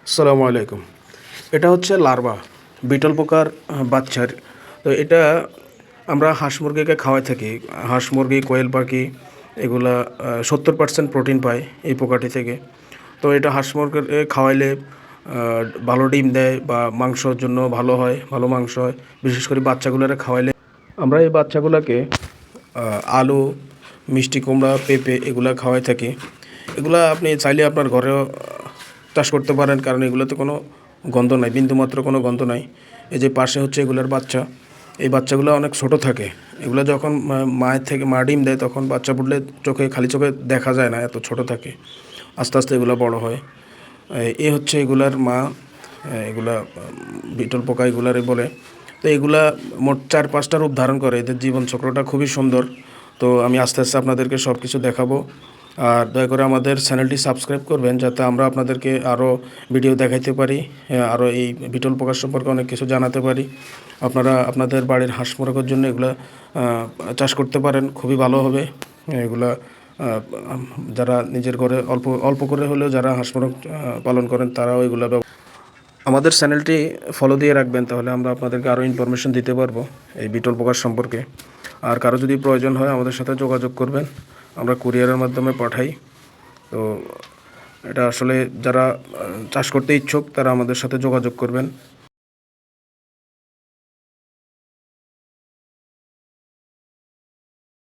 আসসালামু আলাইকুম। এটা হচ্ছে লার্ভা, বিটল পোকার বাচ্চার। তো এটা আমরা হাঁস মুরগিকে খাওয়াই থাকি। হাঁস মুরগি, কোয়েল পাখি এগুলা 70% প্রোটিন পায় এই পোকাটি থেকে। তো এটা হাঁস মুরগিকে খাওয়াইলে ভালো ডিম দেয় বা মাংসর জন্য ভালো হয়, ভালো মাংস হয়। বিশেষ করে বাচ্চাগুলোরে খাওয়াইলে আমরা এই বাচ্চাগুলোকে আলু, মিষ্টি কুমড়া, পেঁপে এগুলা খাওয়াই থাকি। এগুলা আপনি চাইলে আপনার ঘরেও চাষ করতে পারেন, কারণ এগুলোতে কোনো গন্ধ নাই, বিন্দুমাত্র কোনো গন্ধ নাই। এই যে পাশে হচ্ছে এগুলার বাচ্চা। এই বাচ্চাগুলো অনেক ছোট থাকে। এগুলো যখন মায়ের থেকে মা ডিম দেয় তখন বাচ্চা ফুটলে খালি চোখে দেখা যায় না, এত ছোট থাকে। আস্তে আস্তে এগুলো বড় হয়। এ হচ্ছে এগুলার মা। এগুলা বিটল পোকা এগুলারে বলে। তো এগুলা মোট 4-5টা রূপ ধারণ করে। এদের জীবনচক্রটা খুবই সুন্দর। তো আমি আস্তে আস্তে আপনাদেরকে সব কিছু দেখাবো। আর দয়া করে আমাদের চ্যানেলটি সাবস্ক্রাইব করবেন, যাতে আমরা আপনাদেরকে আরও ভিডিও দেখাইতে পারি, আরও এই বিটল পোকার সম্পর্কে অনেক কিছু জানাতে পারি। আপনারা আপনাদের বাড়ির হাঁস মুরগির জন্য এগুলা চাষ করতে পারেন, খুবই ভালো হবে। এগুলা যারা নিজের ঘরে অল্প অল্প করে হলেও যারা হাঁস মুরগ পালন করেন তারাও এগুলা আমাদের চ্যানেলটি ফলো দিয়ে রাখবেন, তাহলে আমরা আপনাদেরকে আরও ইনফরমেশন দিতে পারবো এই বিটল পোকার সম্পর্কে। আর কারো যদি প্রয়োজন হয় আমাদের সাথে যোগাযোগ করবেন, আমরা কুরিয়ারের মাধ্যমে পাঠাই। তো এটা আসলে যারা চাষ করতে ইচ্ছুক তারা আমাদের সাথে যোগাযোগ করবেন।